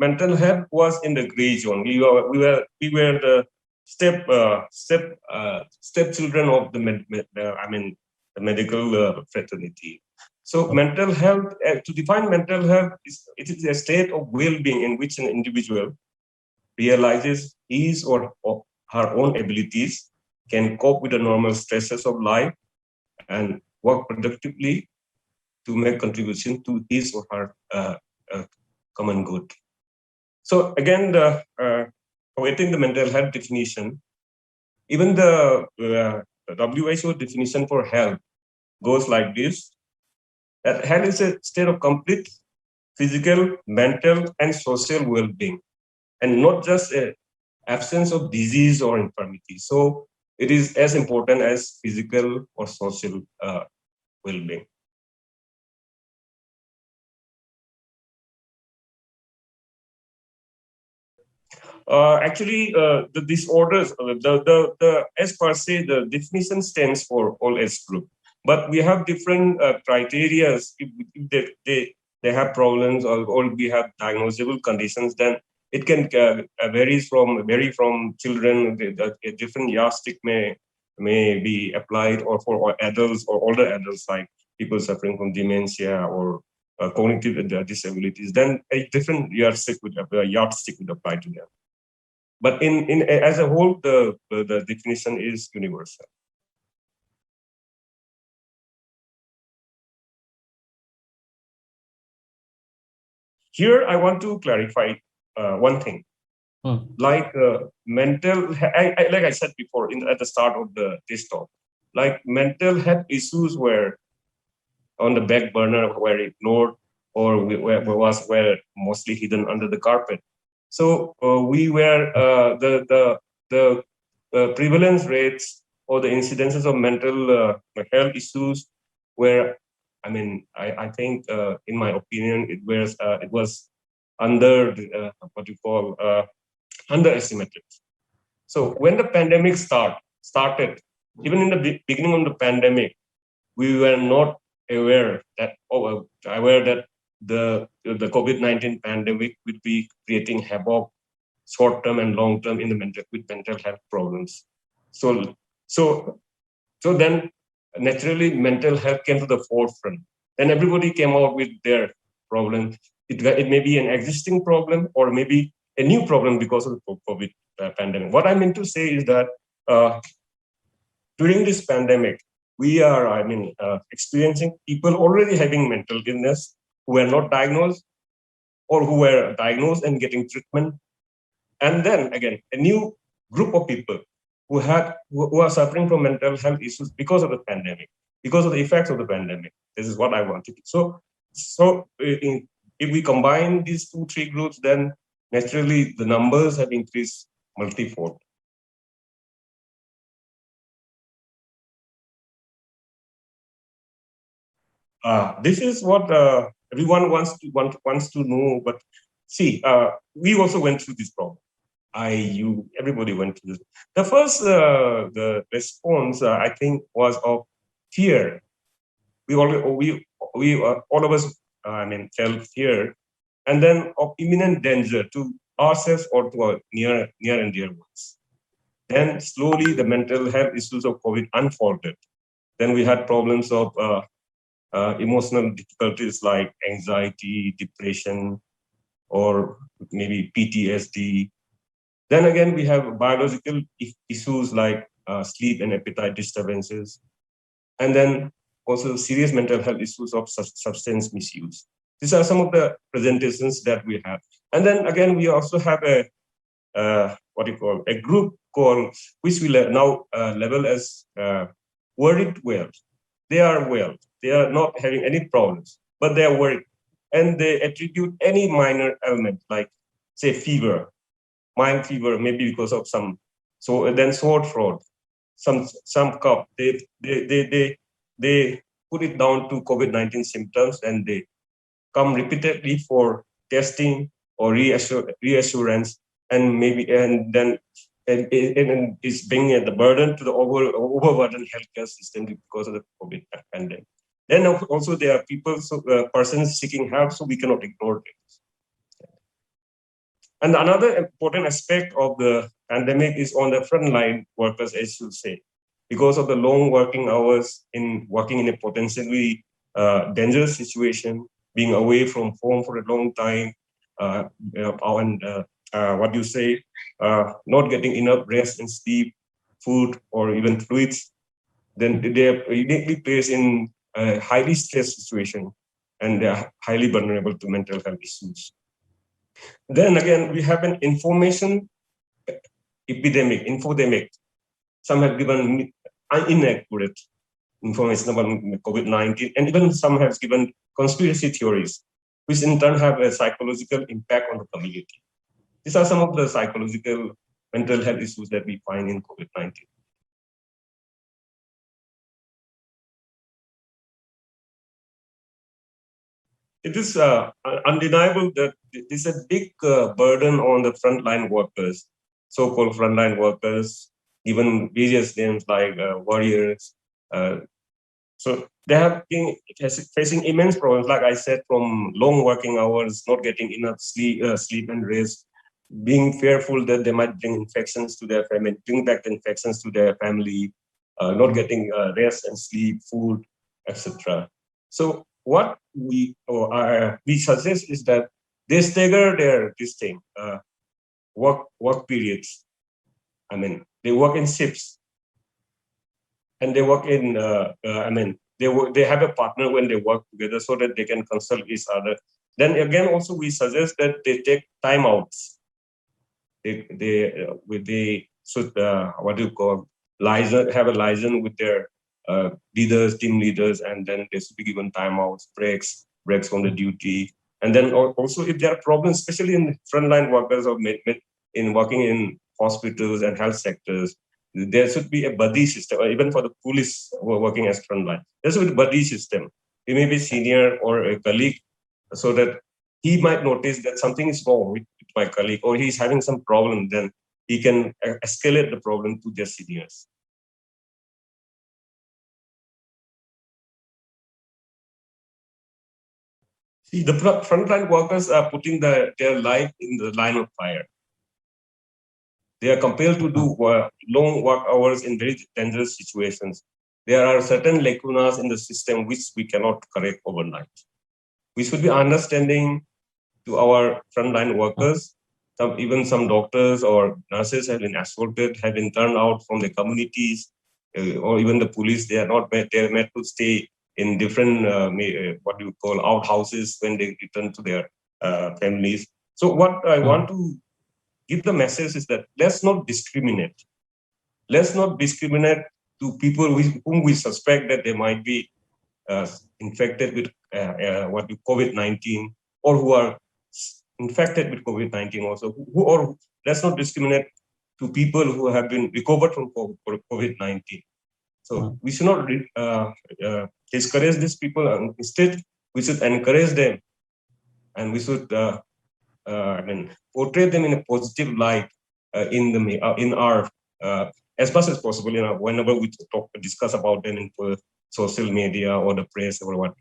mental health was in the gray zone. We were the stepchildren of the medical fraternity. So mental health, to define mental health, it is a state of well-being in which an individual realizes his or her own abilities, can cope with the normal stresses of life, and work productively to make contribution to his or her common good. So again, awaiting the mental health definition, even the WHO definition for health goes like this: that health is a state of complete physical, mental, and social well-being, and not just an absence of disease or infirmity. So it is as important as physical or social well-being. Actually, the disorders, the as per se, the definition stands for all age group, but we have different criteria. If they have problems, or we have diagnosable conditions, then it can vary from children. A different yardstick may be applied, or for adults or older adults, like people suffering from dementia or cognitive disabilities. Then a different yardstick would apply to them. But as a whole, the definition is universal. Here, I want to clarify one thing. Like mental, like I said before at the start of this talk, like mental health issues were on the back burner, were ignored, or were mostly hidden under the carpet. So we were the prevalence rates or the incidences of mental health issues were, I think, in my opinion, it was under underestimated. So when the pandemic started, even in the beginning of the pandemic, we were not aware that the COVID-19 pandemic would be creating havoc, short-term and long-term, with mental health problems. So then naturally mental health came to the forefront. Then everybody came out with their problem. It may be an existing problem or maybe a new problem because of the COVID pandemic. What I mean to say is that during this pandemic, we are, experiencing people already having mental illness who were not diagnosed, or who were diagnosed and getting treatment. And then again, a new group of people who are suffering from mental health issues because of the pandemic, because of the effects of the pandemic. This is what I wanted. So if we combine these 2-3 groups, then naturally the numbers have increased multifold. This is what everyone wants to know. But see, we also went through this problem. Everybody went through this. The first, the response, I think, was of fear. All of us, felt fear, and then of imminent danger to ourselves or to our near and dear ones. Then slowly, the mental health issues of COVID unfolded. Then we had problems of emotional difficulties like anxiety, depression, or maybe PTSD. Then again, we have biological issues like sleep and appetite disturbances. And then also serious mental health issues of substance misuse. These are some of the presentations that we have. And then again, we also have a group called, which we now label as worried well. They are well. They are not having any problems, but they are worried. And they attribute any minor ailment, like, say, fever, mild fever, maybe because of some, then sore throat, some cough. They put it down to COVID-19 symptoms, and they come repeatedly for testing or reassurance, and then it's bringing the burden to the overburdened healthcare system because of the COVID pandemic. Then also there are persons seeking help, so we cannot ignore it. And another important aspect of the pandemic is on the frontline workers, as you say, because of the long working hours in working in a potentially dangerous situation, being away from home for a long time, and what you say, not getting enough rest and sleep, food, or even fluids, then they are immediately placed in a highly stressed situation, and they are highly vulnerable to mental health issues. Then again, we have an information epidemic, infodemic. Some have given inaccurate information about COVID-19, and even some have given conspiracy theories, which in turn have a psychological impact on the community. These are some of the psychological mental health issues that we find in COVID-19. It is undeniable that this is a big burden on the frontline workers, so-called frontline workers, given various names like warriors. So they have been facing immense problems, like I said, from long working hours, not getting enough sleep and rest, being fearful that they might bring infections to their family, bring back the infections to their family, not getting rest and sleep, food, etc. So what we suggest is that they stagger their work periods. I mean, they work in shifts, and they work in. They have a partner when they work together so that they can consult each other. Then again, also we suggest that they take timeouts. They should what do you call liaison, have a liaison with their leaders, team leaders, and then they should be given timeouts, breaks from the duty. And then also if there are problems, especially in frontline workers or in working in hospitals and health sectors, there should be a buddy system, or even for the police who are working as frontline. There should be a buddy system. He may be senior or a colleague, so that he might notice that something is wrong with my colleague, or he's having some problem, then he can escalate the problem to their seniors. See, the frontline workers are putting their life in the line of fire. They are compelled to do long work hours in very dangerous situations. There are certain lacunas in the system which we cannot correct overnight. We should be understanding to our frontline workers. Even some doctors or nurses have been assaulted, have been turned out from the communities, or even the police. They are not met. They are meant to stay in different what you call outhouses when they return to their families. So what I want to give the message is that let's not discriminate. Let's not discriminate to people whom we suspect that they might be infected with COVID-19, or who are infected with COVID-19 also. Or let's not discriminate to people who have been recovered from COVID-19. So we should not discourage these people. Instead, we should encourage them, and we should portray them in a positive light in our as much as possible. Whenever we discuss about them in social media or the press or what.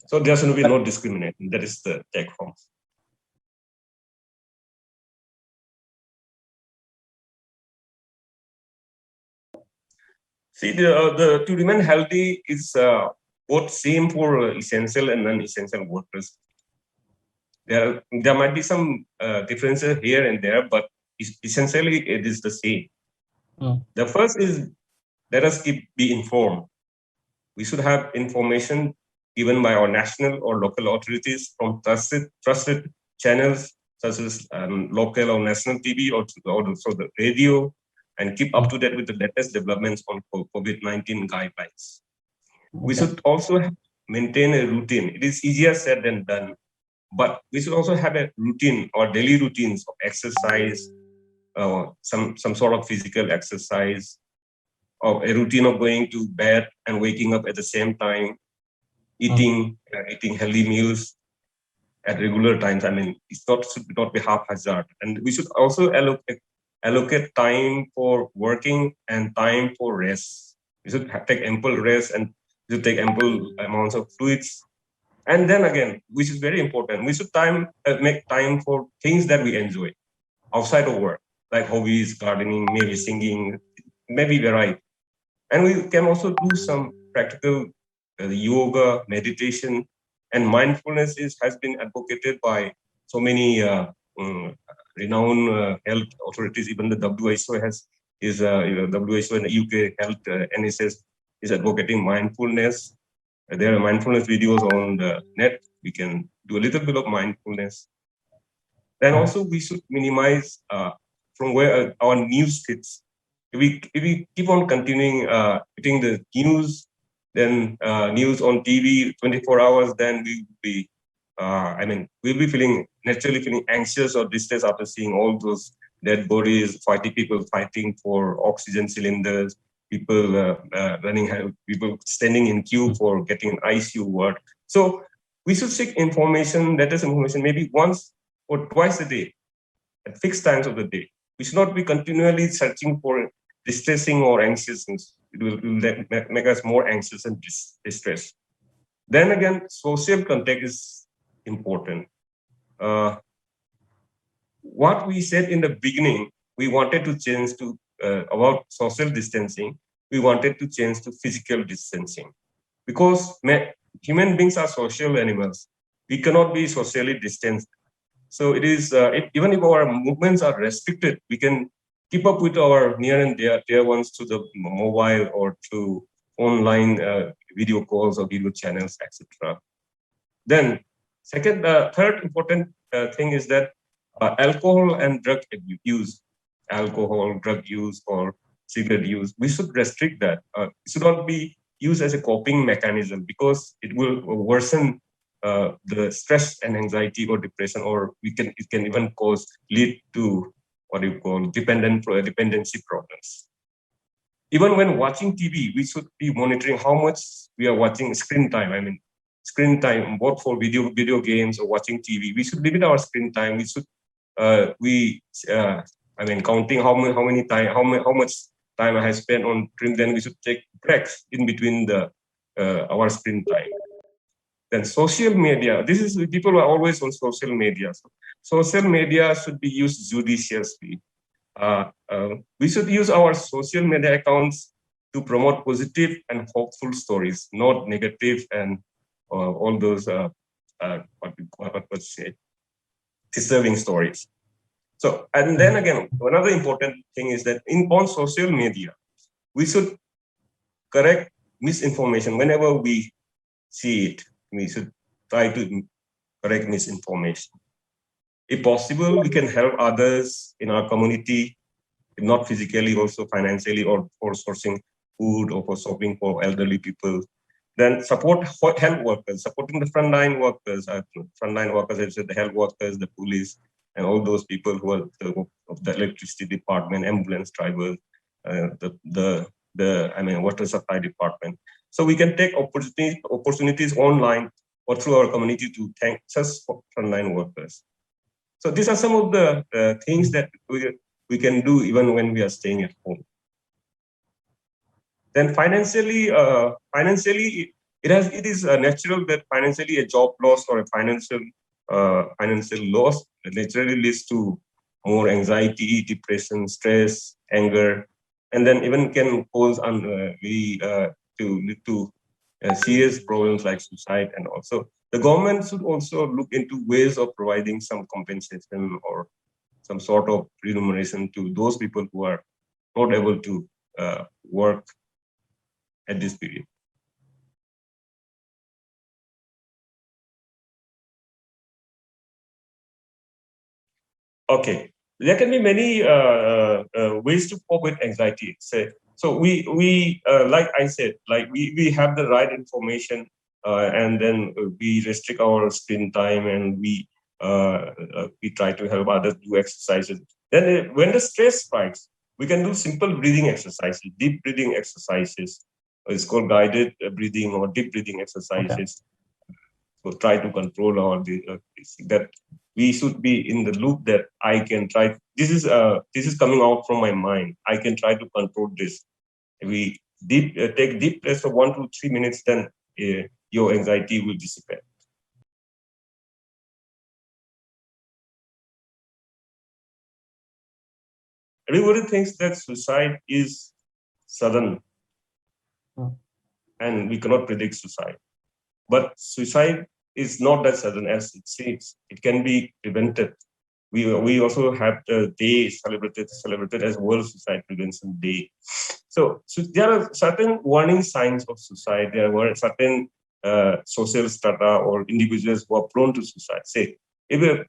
So there should be no discrimination. That is the take home. See, to remain healthy is both same for essential and non-essential workers. There might be some differences here and there, but essentially it is the same. The first is, let us be informed. We should have information given by our national or local authorities from trusted channels such as local or national TV or also the radio, and keep up to date with the latest developments on COVID-19 guidelines. We should also maintain a routine. It is easier said than done, but we should also have a routine or daily routines of exercise, some sort of physical exercise, or a routine of going to bed and waking up at the same time, eating healthy meals at regular times. I mean, should not be haphazard. And we should also allocate time for working and time for rest. We should take ample rest, and we should take ample amounts of fluids, And then again, which is very important, we should make time for things that we enjoy outside of work, like hobbies, gardening, maybe singing, maybe variety. And we can also do some practical yoga, meditation, and mindfulness has been advocated by so many renowned health authorities. Even the WHO WHO and the UK Health NSS is advocating mindfulness. There are mindfulness videos on the net. We can do a little bit of mindfulness. Then also we should minimize from where our news fits. If we keep on continuing getting the news, then news on TV 24 hours, then we will be, we'll be naturally feeling anxious or distressed after seeing all those dead bodies, people fighting for oxygen cylinders, people people standing in queue for getting ICU ward. So we should seek information, latest information, maybe once or twice a day at fixed times of the day. We should not be continually searching for distressing or anxiousness. It will make us more anxious and distressed. Then again, social contact is important. What we said in the beginning, we wanted to change to about social distancing. We wanted to change to physical distancing because human beings are social animals. We cannot be socially distanced. So it is, even if our movements are restricted, we can keep up with our near and dear ones through the mobile or through online video calls or video channels, etc. Then, third important thing is that alcohol and drug use, or cigarette use, we should restrict that. It should not be used as a coping mechanism because it will worsen the stress and anxiety or depression, or it can even lead to what you call dependency problems. Even when watching TV, we should be monitoring how much we are watching screen time. Screen time, both for video games or watching TV. We should limit our screen time. We should counting how much time I have spent on screen. Then we should take breaks in between our screen time. Then social media. People are always on social media. So social media should be used judiciously. We should use our social media accounts to promote positive and hopeful stories, not negative and all those disturbing stories. So, and then again, another important thing is that on social media, we should correct misinformation whenever we see it. We should try to correct misinformation. If possible, we can help others in our community, if not physically, also financially, or for sourcing food or for shopping for elderly people. Then support health workers, supporting the frontline workers, the health workers, the police, and all those people who are of the electricity department, ambulance drivers, water supply department. So we can take opportunities online or through our community to thank just frontline workers. So these are some of the things that we can do even when we are staying at home. Then financially, it is natural that financially a job loss or a financial loss naturally leads to more anxiety, depression, stress, anger, and then even can cause lead to serious problems like suicide. And also the government should also look into ways of providing some compensation or some sort of remuneration to those people who are not able to work at this period. Okay, there can be many ways to cope with anxiety. So we like I said, like we have the right information, and then we restrict our screen time, and we try to help others do exercises. Then when the stress spikes, we can do simple breathing exercises, deep breathing exercises. It's called guided breathing or deep breathing exercises. Okay. So try to control that we should be in the loop that I can try. This is coming out from my mind. I can try to control this. We take deep breaths for 1 to 3 minutes, then your anxiety will dissipate. Everybody thinks that suicide is sudden, and we cannot predict suicide. But suicide is not that sudden as it seems. It can be prevented. We also have the day celebrated as World Suicide Prevention Day. So there are certain warning signs of suicide. There were certain social strata or individuals who are prone to suicide. Say, if a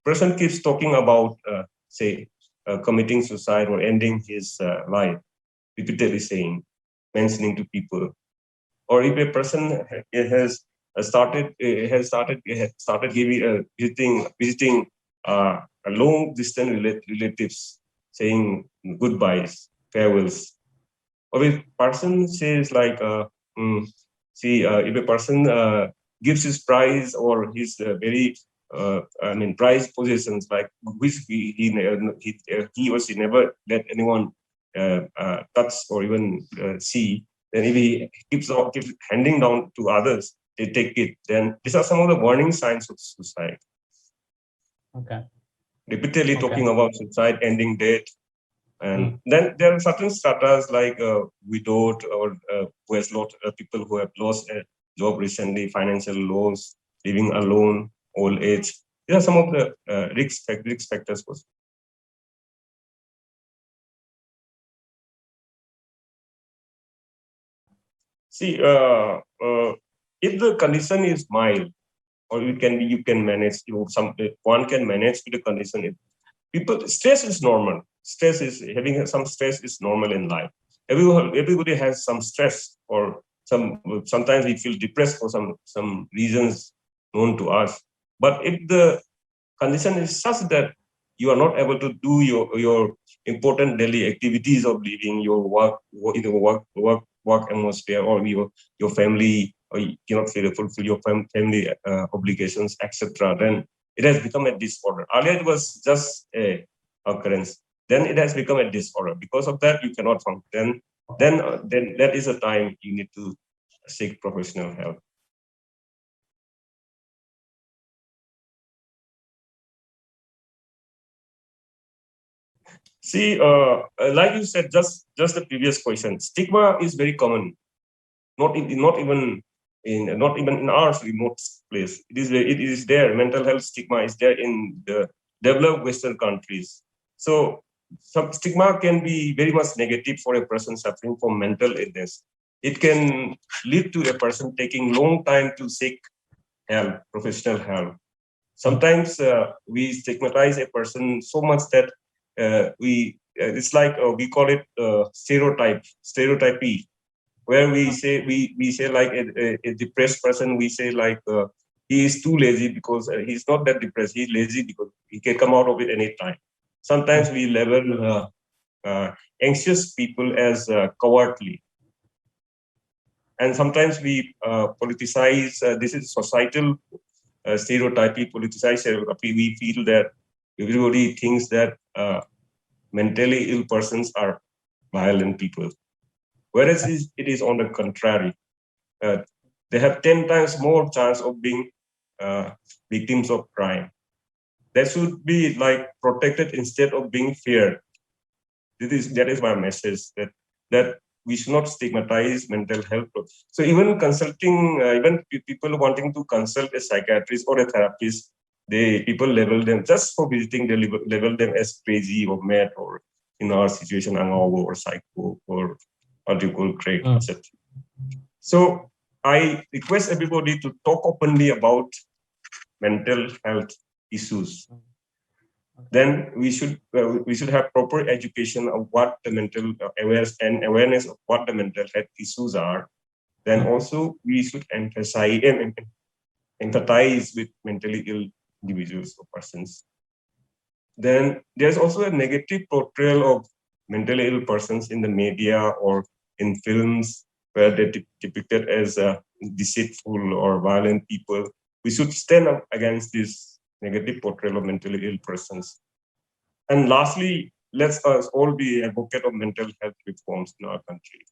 person keeps talking about, committing suicide or ending his life, repeatedly mentioning to people, or if a person started visiting long distance relatives, saying goodbyes, farewells, or if person says like, if a person gives his prize or his very prized possessions, like which he or she never let anyone touch or even see, then if he keeps handing down to others, they take it. Then these are some of the warning signs of suicide. Okay. Repeatedly talking about suicide, ending death. And then there are certain stratas like widowed or who has lost people who have lost a job recently, financial loss, living alone, old age. These are some of the risk factors. See, if the condition is mild, or you can manage. One can manage with the condition. Stress is normal. Having some stress is normal in life. Everybody has some stress, or sometimes we feel depressed for some reasons known to us. But if the condition is such that you are not able to do your important daily activities of living, your work atmosphere, or your family, or you cannot fulfill your family obligations, etc., then it has become a disorder. Earlier it was just a occurrence. Then it has become a disorder. Because of that, you cannot function. Then that is a time you need to seek professional help. See, like you said, just the previous question, stigma is very common. Not even in our remote place. It is there. Mental health stigma is there in the developed Western countries. So some stigma can be very much negative for a person suffering from mental illness. It can lead to a person taking long time to seek help, professional help. Sometimes we stigmatize a person so much that it's like we call it stereotypy, where we say like a depressed person, we say like he is too lazy because he's not that depressed. He's lazy because he can come out of it any time. Sometimes we label anxious people as cowardly, and sometimes we politicize. This is societal stereotypy, politicized stereotypy. We feel that everybody thinks that mentally ill persons are violent people, whereas it is on the contrary. They have 10 times more chance of being victims of crime. They should be like protected instead of being feared. That is my message, that we should not stigmatize mental health. So even consulting, even people wanting to consult a psychiatrist or a therapist, people label them just for visiting. They label them as crazy or mad, or in our situation, angovo or psycho, or what you call crack, etc. So I request everybody to talk openly about mental health issues. Then we should have proper education of what the mental awareness of what the mental health issues are. Then also we should empathize with mentally ill individuals or persons. Then there's also a negative portrayal of mentally ill persons in the media or in films, where they're depicted as deceitful or violent people. We should stand up against this negative portrayal of mentally ill persons. And lastly, let's us all be advocate of mental health reforms in our country.